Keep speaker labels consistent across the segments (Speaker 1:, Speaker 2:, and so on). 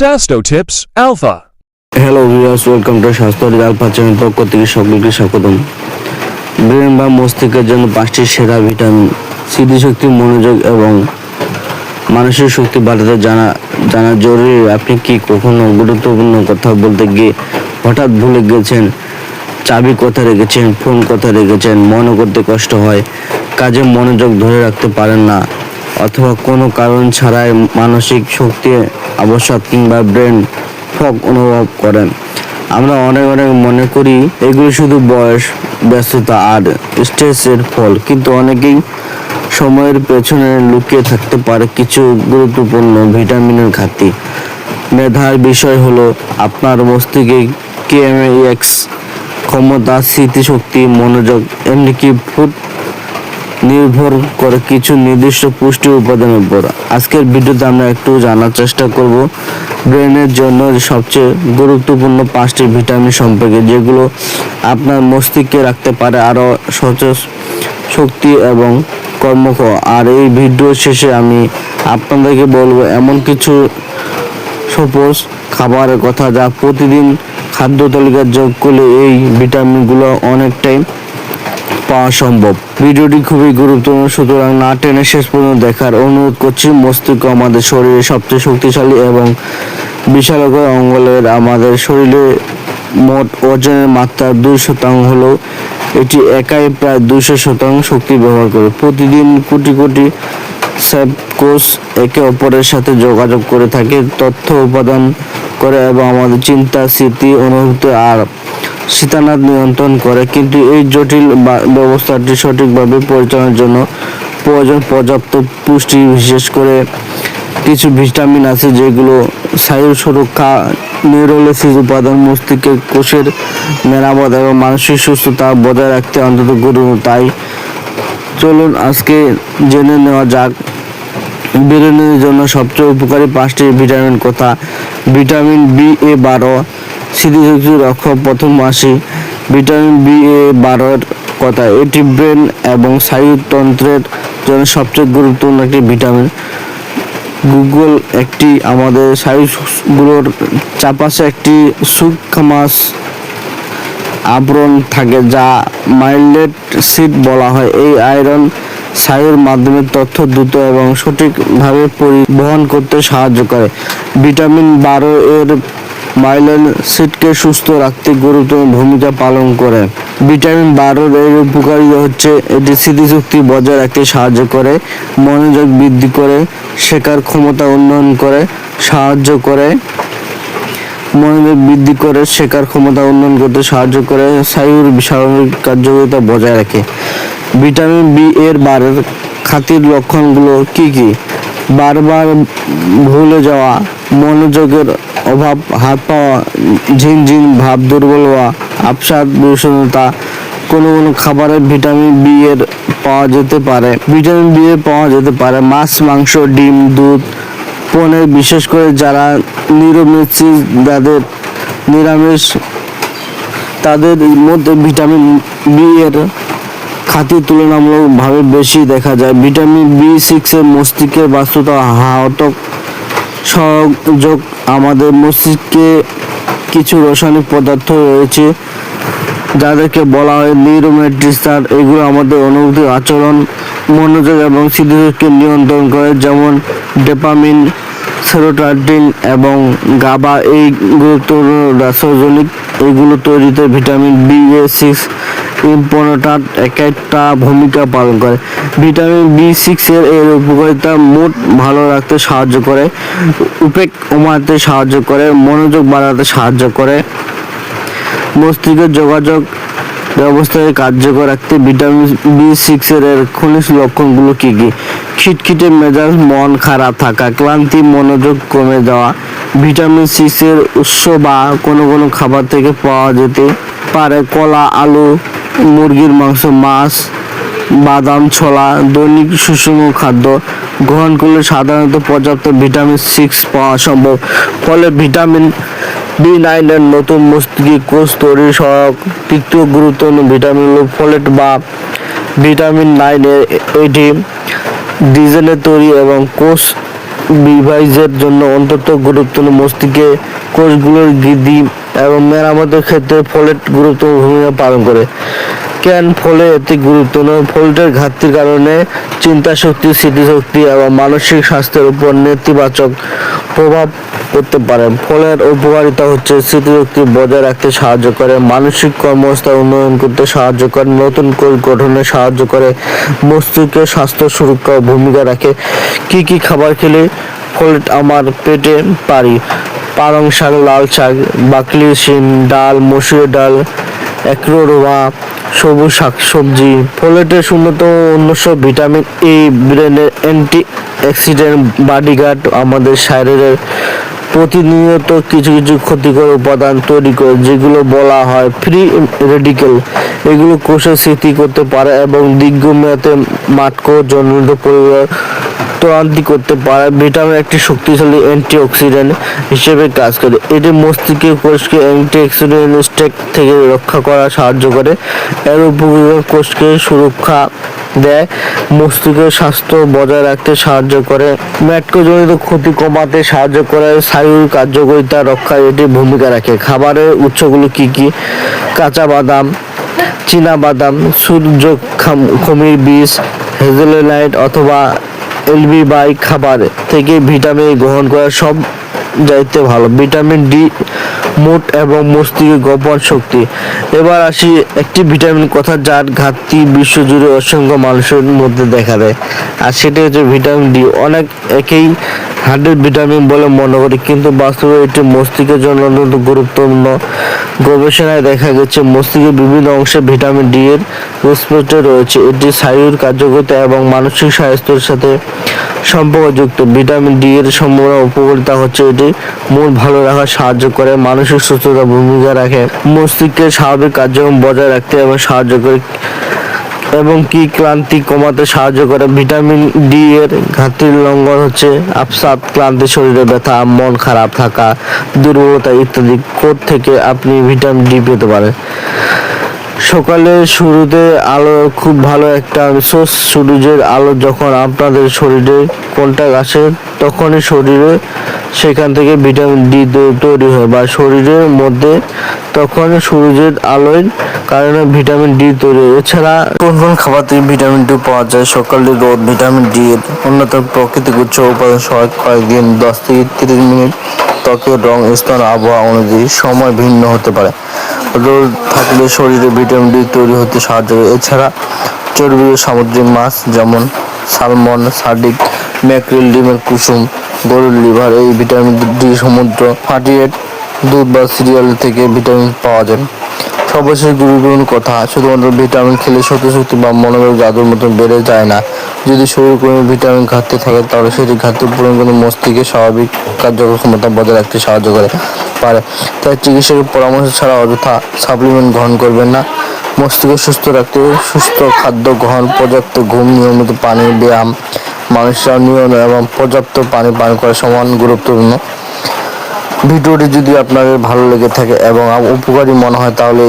Speaker 1: Sasto Tips Alpha.
Speaker 2: Hello viewers, welcome to স্বাস্থ্য alpha channel পক্ষ থেকে সকলকে স্বাগতম। ব্রেন বা মস্তিষ্কের জন্য 5টি সেরা ভিটামিন স্মৃতিশক্তি, মনোযোগ এবং মানসিক শক্তি বাড়াতে জানা জরুরি। আপনি কি কখনো গুরুত্বপূর্ণ কথা বলতে গিয়ে হঠাৎ ভুলে গেছেন? চাবি কোথায় রেখেছেন, ফোন কোথায় রেখেছেন মনে করতে কষ্ট হয়, কাজে মনোযোগ ধরে রাখতে পারেন না, অথবা কোনো কারণ ছাড়াই মানসিক শক্তি অবসাদ কিংবা ব্রেন ফগ অনুভব করেন? আমরা অনেক মনে করি এগুলো শুধু বয়স, ব্যস্ততা আর স্ট্রেসের ফল, কিন্তু অনেকেই সময়ের পেছনে লুকিয়ে থাকতে পারে কিছু গুরুত্বপূর্ণ ভিটামিনের ঘাটতি। মেধার বিষয় হলো আপনার মস্তিষ্কে কেএমএক্স ক্ষমতা, স্মৃতিশক্তি, মনোযোগ এমনকি ফুড নির্ভর করে কিছু নির্দিষ্ট পুষ্টি উপাদানের উপর। আজকের ভিডিওতে আমরা একটু জানার চেষ্টা করব ব্রেনের জন্য সবচেয়ে গুরুত্বপূর্ণ 5টি ভিটামিন সম্পর্কে, যেগুলো আপনার মস্তিষ্কে রাখতে পারে আরও সচেতন, শক্তি এবং কর্মক্ষম। আর এই ভিডিও শেষে আমি আপনাদেরকে বলবো এমন কিছু সহজ খাবারের কথা যা প্রতিদিন খাদ্য তালিকায় যোগ করলে এই ভিটামিনগুলো অনেকটাই পাওয়া সম্ভব। ভিডিওটি খুবই গুরুত্বপূর্ণ, সুতরাং না টেনে শেষ পর্যন্ত দেখার অনুরোধ করছি। মস্তিষ্ক আমাদের শরীরে সবচেয়ে শক্তিশালী এবং বিশালকায় অঙ্গলের। আমাদের শরীরে মোট ওজনের মাত্রা 2% হলেও এটি একাই প্রায় 200% শক্তি ব্যবহার করে। প্রতিদিন কোটি সেল কোষ একে অপরের সাথে যোগাযোগ করে থাকে, তথ্য উপাদান করে এবং আমাদের চিন্তা, স্মৃতি, অনুভূতি আর শীতানাথ নিয়ন্ত্রণ করে। কিন্তু এই জটিল ব্যবস্থাটি সঠিকভাবে পরিচালনার জন্য প্রয়োজন পর্যাপ্ত পুষ্টি। বিশেষ করে কিছু ভিটামিন আছে যেগুলো স্নায়ুর সুরক্ষা, নিউরোলিসিস উপাদান, মস্তিষ্কের কোষের মেরামত এবং মানসিক সুস্থতা বজায় রাখতে অত্যন্ত গুরুত্বপূর্ণ। তাই চলুন আজকে জেনে নেওয়া যাক ব্রেনের জন্য সবচেয়ে উপকারী 5টি ভিটামিন কথা। ভিটামিন BA12 স্মৃতিশক্তি রক্ষক। প্রথম আসি ভিটামিন BA12 কথা। এটি ব্রেন এবং স্নায়ুতন্ত্রের জন্য সবচেয়ে গুরুত্বপূর্ণ একটি ভিটামিন। গুগল একটি আমাদের স্নায়ুগুলোর চারপাশে একটি সূক্ষ্ম আবরণ থাকে যা মাইলেট সিট বলা হয়। এই আয়রন স্নায়ুর মাধ্যমে তথ্য দ্রুত এবং সঠিকভাবে পরিবহন করতে সাহায্য করে। ভিটামিন 12 এর মাইলেট সিটকে সুস্থ রাখতে গুরুত্বপূর্ণ ভূমিকা পালন করে। ভিটামিন 12 এর উপকারিতা হচ্ছে এটি স্মৃতিশক্তি বজায় রাখতে সাহায্য করে, মনোযোগ বৃদ্ধি করে, শেখার ক্ষমতা উন্নয়ন করে সাহায্য করে, করতে সাহায্য করে, স্নায়ুর স্বাভাবিক কার্যকারিতা বজায় রাখে। ভিটামিন B এর 12 ঘাটতির লক্ষণগুলো কি কি? বারবার ভুলে যাওয়া, মনোযোগের অভাব, হাত পা ঝিনঝিন ভাব, দুর্বল হওয়া, আবসাদ, বিষণ্ণতা। কোনো খাবারে ভিটামিন B এর পাওয়া যেতে পারে মাছ, মাংস, ডিম, দুধ, পনির। বিশেষ করে যারা নিরামিষ তাদের মধ্যে ভিটামিন B এর ঘাটতি তুলনামূলকভাবে বেশি দেখা যায়। ভিটামিন B6 এর মস্তিষ্কের ব্যস্ততা হাতক সহযোগ। আমাদের মস্তিষ্কে কিছু রাসায়নিক পদার্থ রয়েছে যাদেরকে বলা হয় নিউরোট্রান্সমিটার। এগুলো আমাদের অনুভূতি, আচরণ, মনোযোগ এবং স্মৃতিশক্তিকে নিয়ন্ত্রণ করে, যেমন ডোপামিন, সেরোটোনিন এবং গাবা। এই গুরুত্বপূর্ণ রাসায়নিক এগুলো তৈরিতে ভিটামিন BA6 ইম্পর্ট্যান্ট একটা ভূমিকা পালন করে। ভিটামিন B6 এর উপকারিতা: মুড ভালো রাখতে সাহায্য করে, উদ্বেগ কমাতে সাহায্য করে, মনোযোগ বাড়াতে সাহায্য করে, মস্তিষ্কের যোগাযোগ ব্যবস্থাকে কার্যকর রাখতে। ভিটামিন B6 এর খনিজ লক্ষণগুলো কি কি? খিটখিটে মেজাজ, মন খারাপ থাকা, ক্লান্তি, মনোযোগ কমে যাওয়া। ভিটামিন C এর উৎস বা কোনো খাবার থেকে পাওয়া যেতে পারে কলা, আলু, মুরগির মাংস, মাছ, বাদাম, ছোলা। দৈনিক সুষম খাদ্য গ্রহণ করলে সাধারণত পর্যাপ্ত ভিটামিন 6 পাওয়া সম্ভব। ফলে ভিটামিন B9 এর নতুন মস্তিষ্ক কোষ তৈরি সহায়ক। তৃতীয় গুরুত্বপূর্ণ ভিটামিন হল ফোলেট বা ভিটামিন 9 এর। এটি ডিজেনের তৈরি এবং কোষ ডিভাইসের জন্য অত্যন্ত গুরুত্বপূর্ণ। মস্তিষ্কে কোষগুলোর বৃদ্ধি এবং মেরামতের ক্ষেত্রে ফোলেট গুরুত্বপূর্ণ ভূমিকা পালন করে। কেন ফলে এটি গুরুত্বপূর্ণ? ফোলেটের ঘাটতির কারণে চিন্তা শক্তি, স্মৃতিশক্তি এবং মানসিক স্বাস্থ্যের উপর নেতিবাচক প্রভাব পড়তে পারে। ফলের উপকারিতা হচ্ছে স্মৃতিশক্তি বজায় রাখতে সাহায্য করে, মানসিক কর্মস্থান উন্নয়ন করতে সাহায্য করে, নতুন কোষ গঠনে সাহায্য করে, মস্তিষ্কের স্বাস্থ্য সুরক্ষা ভূমিকা রাখে। কি কি খাবার খেলে ফোলেট আমার পেটে পারি? পালং শাক, লাল শাক, বাকলি শিম, ডাল, মসুর ডাল, একরোয়া, সবুজ শাকসবজি। ফোলেটের অন্যতম উৎস ভিটামিন এ, ব্রেনের অ্যান্টি অক্সিডেন্ট বডিগার্ড, আমাদের শরীরের প্রতিনিয়ত কিছু কিছু ক্ষতিকর উপাদান তৈরি করে যেগুলো বলা হয় ফ্রি রেডিক্যাল। এগুলো কোষের স্মৃতি করতে পারে এবং দীর্ঘমেয়াদে মাঠকজনিত পরিবার ত্বরান্বিত করতে পারে। ভিটামিন একটি শক্তিশালী অ্যান্টিঅক্সিডেন্ট হিসেবে কাজ করে। এটি মস্তিষ্কের কোষকে অ্যান্টিঅক্সিডেন্ট স্ট্রেস থেকে রক্ষা করা সাহায্য করে। এর উপকার কোষকে সুরক্ষা দেয়, মস্তিষ্কের স্বাস্থ্য বজায় রাখতে সাহায্য করে, মেটকোজনিত ক্ষতি কমাতে সাহায্য করে, স্নায়ুর কার্যকারিতা রক্ষায় এটি ভূমিকা রাখে। খাবারের উৎসগুলো কি কি? কাঁচা বাদাম, চীনা বাদাম, সূর্যখমীর বীজ, হেজেলনাট অথবা এলবি খাবার থেকে ভিটামিন গ্রহণ করা সব যাইতে ভালো। ভিটামিন ডি মুড এবং মস্তিষ্কের গোপন শক্তি। এবার আসি একটি ভিটামিন কথা যার ঘাটতি বিশ্বজুড়ে অসংখ্য মানুষের মধ্যে দেখা দেয়, আর সেটা হচ্ছে ভিটামিন ডি। একেই হার্টের ভিটামিন বলে মনে করি, কিন্তু বাস্তবে এটি মস্তিষ্কের জন্য অত্যন্ত গুরুত্বপূর্ণ। গবেষণায় দেখা গেছে মস্তিষ্কের বিভিন্ন অংশে ভিটামিন ডি এর রেসপেক্টে রয়েছে। এটি স্নায়ুর কার্যকারিতা এবং মানসিক স্বাস্থ্যের সাথে সম্পর্কযুক্ত। ভিটামিন ডি এর সম্পূর্ণ উপকারিতা হচ্ছে এটি মন ভালো রাখা সাহায্য করে, মানসিক সুস্থতা ভূমিকা রাখে, মস্তিষ্কের স্বাভাবিক কার্যক্রম বজায় রাখতে এবং সাহায্য করে, এবং কি ক্লান্তি কমাতে সাহায্য করে। ভিটামিন ডি এর ঘাটতির লক্ষণ হচ্ছে অবসাদ, ক্লান্তি, শরীরে ব্যথা, মন খারাপ থাকা, দুর্বলতা ইত্যাদি। কোথা থেকে আপনি ভিটামিন ডি পেতে পারেন? সকালের শুরুতে আলো খুব ভালো একটা সোর্স। সূর্যের আলো যখন আপনাদের শরীরে কন্টাক্ট আসে তখনই শরীরে সেখান থেকে ভিটামিন ডি তৈরি হয় বা শরীরের মধ্যে তখন সূর্যের আলোর কারণে ভিটামিন ডি তৈরি হয়। এছাড়া কোন কোন খাবার থেকে ভিটামিন ডি পাওয়া যায়? সকালের রোদ ভিটামিন ডি এর অন্যতম প্রাকৃতিক উৎস। উপাদান সহায়ক কয়েকদিন 10 থেকে 30 মিনিট। ত্বকের রং, স্থান, আবহাওয়া অনুযায়ী সময় ভিন্ন হতে পারে। রোদ থাকলে শরীরে ভিটামিন ডি তৈরি হতে সাহায্য করে। এছাড়া চর্বিযুক্ত সামুদ্রিক মাছ যেমন সালমন, সার্ডিন, ম্যাকরেল, ডিমের কুসুম, গরুর লিভার, এই ভিটামিন ডি সমুদ্র, ফ্যাটি দুধ বা সিরিয়াল থেকে ভিটামিন পাওয়া যায়। সর্বশেষ গুরুত্বপূর্ণ কথা, শুধুমাত্র ভিটামিন খেলে শক্তি বা মনোবল জাদুর মতন বেড়ে যায় না। যদি শরীরে কোনো ভিটামিন ঘাটতি থাকে তাহলে সেটি ঘাটতি পূরণ করে মস্তিষ্কের স্বাভাবিক কার্যক্ষমতা বজায় রাখতে সাহায্য করে পারে। তাই চিকিৎসকের পরামর্শ ছাড়া অযথা সাপ্লিমেন্ট গ্রহণ করবেন না। মস্তিষ্ক সুস্থ রাখতে সুস্থ খাদ্য গ্রহণ, পর্যাপ্ত ঘুম, নিয়মিত পানি, ব্যায়াম, মানুষের নিয়ম এবং পর্যাপ্ত পানি পান করা সমান গুরুত্বপূর্ণ। ভিডিওটি যদি আপনাদের ভালো লেগে থাকে এবং উপকারী মনে হয় তাহলে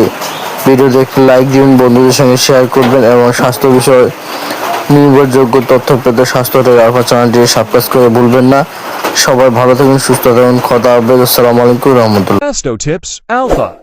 Speaker 2: ভিডিওতে একটি লাইক দিবেন, বন্ধুদের সঙ্গে শেয়ার করবেন এবং স্বাস্থ্য বিষয়ে নির্ভরযোগ্য তথ্য পেতে স্বাস্থ্য আলফা চ্যানেলটি সাবস্ক্রাইব করে ভুলবেন না। সবাই ভালো থাকুন, সুস্থ থাকুন। খোদা হাফেজ। আসসালামু আলাইকুম রহমতুল্লাহ।
Speaker 1: Asto Tips Alpha.